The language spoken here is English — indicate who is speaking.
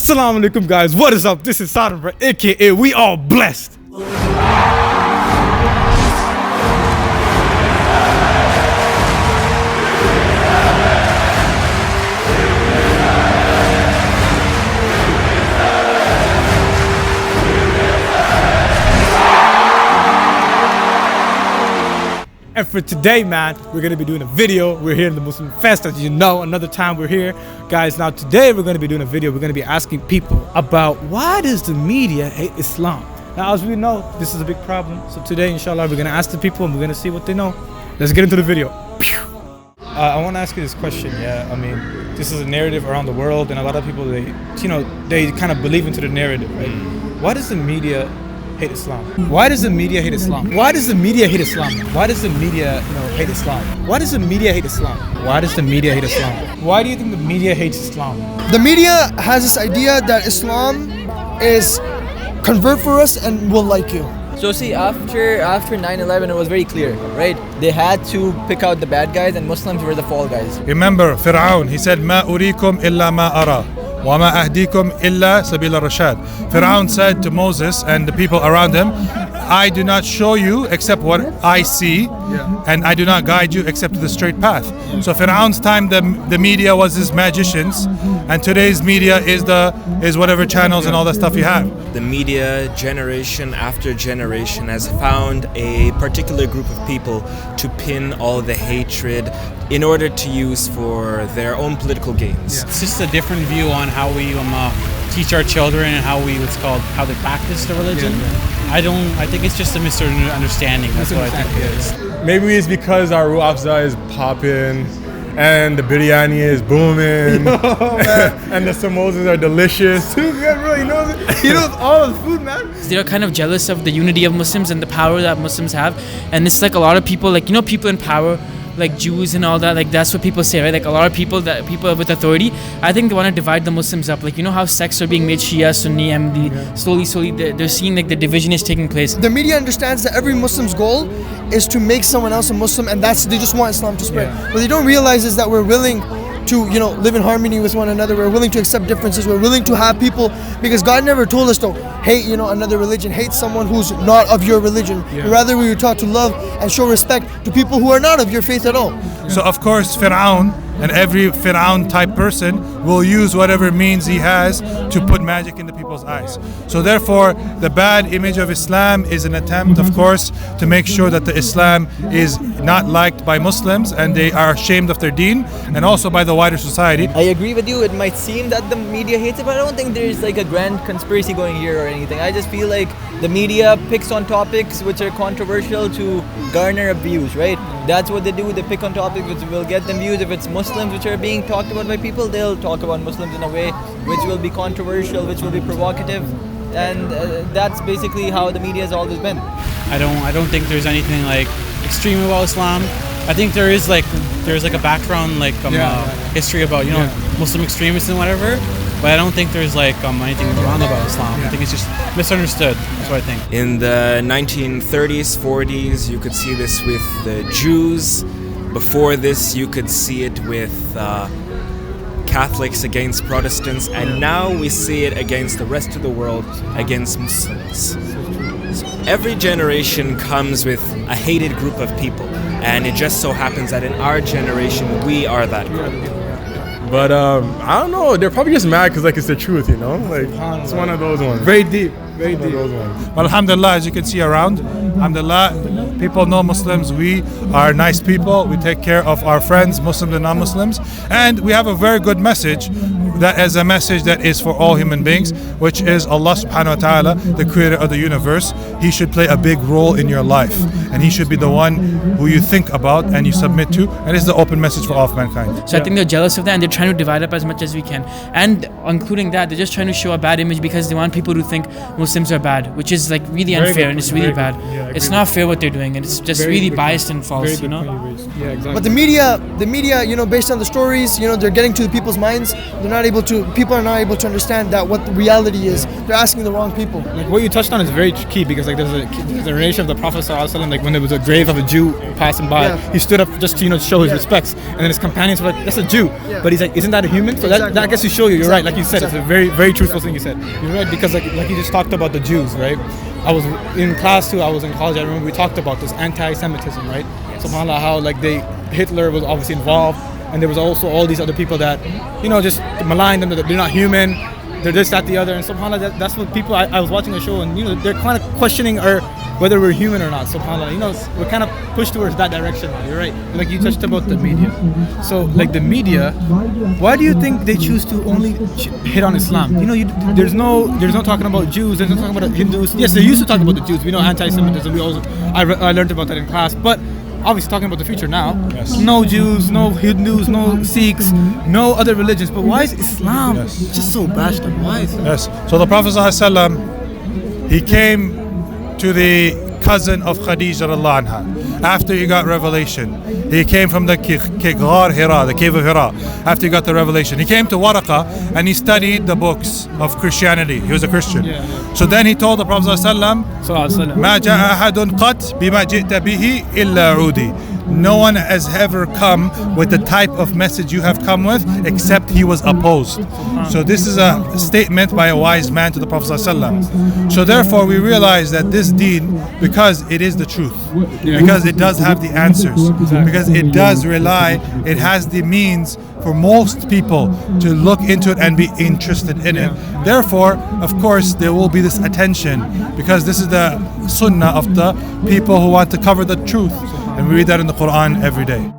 Speaker 1: Assalamu alaikum guys, what is up? This is Sadam, aka We All Blessed. And for today, man, we're gonna be doing a video. We're here in the Muslim Fest, as you know, another time we're here. Guys, now today we're gonna be doing a video. We're gonna be asking people about why does the media hate Islam? Now, as we know, this is a big problem. So today, inshallah, we're gonna ask the people and we're gonna see what they know. Let's get into the video. I wanna ask you this question, yeah. I mean, this is a narrative around the world and a lot of people, they kind of believe into the narrative, right? Why does the media hate Islam? Why does the media hate Islam? Why does the media hate Islam? Why does the media, hate Islam? Why does the media hate Islam? Why does the media hate Islam? Why do you think the media hates Islam?
Speaker 2: The media has this idea that Islam is convert for us and we'll like you.
Speaker 3: So see, after 9/11, it was very clear, right? They had to pick out the bad guys, and Muslims were the fall guys.
Speaker 4: Remember, Fir'aun, he said, "Ma urikum illa ma ara, wa ma ahdikum illa sabil al-rashad." Fir'aun said to Moses and the people around him, "I do not show you except what I see, and I do not guide you except to the straight path." So Fir'aun's time, the media was his magicians, and today's media is whatever channels and all that stuff you have.
Speaker 5: The media, generation after generation, has found a particular group of people to pin all the hatred in order to use for their own political gains.
Speaker 6: It's just a different view on how we teach our children and how they practice the religion. I think it's just a misunderstanding. That's what I think it is.
Speaker 7: Maybe it's because our Ruh Afza is popping and the biryani is booming and the samosas are delicious. Too good, bro. He knows all the food, man.
Speaker 8: They're kind of jealous of the unity of Muslims and the power that Muslims have. And it's like a lot of people, people in power, like Jews and all that, like that's what people say, right? Like a lot of people with authority, I think they want to divide the Muslims up. Like, how sects are being made Shia, Sunni, Ahmadi, slowly they're seeing like the division is taking place.
Speaker 2: The media understands that every Muslim's goal is to make someone else a Muslim, and they just want Islam to spread. What they don't realize is that we're willing to live in harmony with one another. We're willing to accept differences. We're willing to have people, because God never told us to hate another religion, hate someone who's not of your religion. Rather, we were taught to love and show respect to people who are not of your faith at all.
Speaker 4: So of course Fir'aun and every Fir'aun type person will use whatever means he has to put magic into people's eyes. So therefore the bad image of Islam is an attempt, of course, to make sure that the Islam is not liked by Muslims and they are ashamed of their deen, and also by the wider society.
Speaker 3: I agree with you. It might seem that the media hates it, but I don't think there's like a grand conspiracy going here or anything. I just feel like the media picks on topics which are controversial to garner views, right? That's what they do. They pick on topics which will get them views. If it's Muslims which are being talked about by people, they'll talk about Muslims in a way which will be controversial, which will be provocative, and that's basically how the media has always been.
Speaker 6: I don't think there's anything like extreme about Islam. I think there's like a background history about Muslim extremists and whatever. But I don't think there's anything wrong about Islam. I think it's just misunderstood. That's what I think.
Speaker 5: In the 1930s, 40s, you could see this with the Jews. Before this, you could see it with Catholics against Protestants. And now we see it against the rest of the world, against Muslims. So every generation comes with a hated group of people. And it just so happens that in our generation, we are that group.
Speaker 7: But I don't know. They're probably just mad because it's the truth, it's one of those ones.
Speaker 1: Very deep, very deep.
Speaker 4: Well, alhamdulillah, as you can see around, alhamdulillah, people know Muslims. We are nice people. We take care of our friends, Muslims and non-Muslims. And we have a very good message that is a message that is for all human beings, which is Allah subhanahu wa ta'ala, the creator of the universe. He should play a big role in your life. And he should be the one who you think about and you submit to. And it's the open message for all of mankind.
Speaker 8: So I think they're jealous of that and they're trying to divide up as much as we can. And including that, they're just trying to show a bad image because they want people to think Muslims are bad, which is really unfair and it's really bad. It's not fair what they're doing, and it's just really biased and false,
Speaker 1: Yeah, exactly.
Speaker 2: But the media, based on the stories, they're getting to the people's minds. People are not able to understand that what the reality reality is they're asking the wrong people.
Speaker 1: Like what you touched on is very key because like there's a narration of the Prophet ﷺ, like when there was a grave of a Jew passing by,
Speaker 2: Yeah.
Speaker 1: he stood up just to show his
Speaker 2: Yeah.
Speaker 1: respects, and then his companions were like, "That's a Jew,"
Speaker 2: Yeah.
Speaker 1: but he's like, "Isn't that a human?" So
Speaker 2: Exactly.
Speaker 1: that I guess you show you're right. Like you said,
Speaker 2: Exactly.
Speaker 1: it's a very very truthful thing you said. You're right because like you just talked about the Jews, right? I was in class too. I was in college. I remember we talked about this anti-Semitism, right? SubhanAllah, how like Hitler was obviously involved, and there was also all these other people that just maligned them. That they're not human. They're this, that, the other, and SubhanAllah, that's what people. I was watching a show, and they're kind of questioning whether we're human or not. SubhanAllah, we're kind of pushed towards that direction. You're right. Like you touched about the media. So like the media, why do you think they choose to only hit on Islam? There's no talking about Jews. There's no talking about Hindus. Yes, they used to talk about the Jews. We know anti-Semitism. I learned about that in class, but. Obviously talking about the future now.
Speaker 4: Yes.
Speaker 1: No Jews, no Hindus, no Sikhs, no other religions. But why is Islam just so bashed on? Why is it?
Speaker 4: Yes. So the Prophet ﷺ, he came to the cousin of Khadija radiallahu anha after he got revelation. He came from the Ghar Hira, the cave of Hira, after he got the revelation. He came to Waraqa and he studied the books of Christianity. He was a Christian. So then he told the Prophet ﷺ, ما جاء أحد قط بما جئت به إلا عودي. No one has ever come with the type of message you have come with except he was opposed. So this is a statement by a wise man to the Prophet ﷺ. So therefore we realize that this deen, because it is the truth, because it does have the answers, because it does rely, it has the means for most people to look into it and be interested in it. Therefore, of course, there will be this attention because this is the sunnah of the people who want to cover the truth. And we read that in the Quran every day.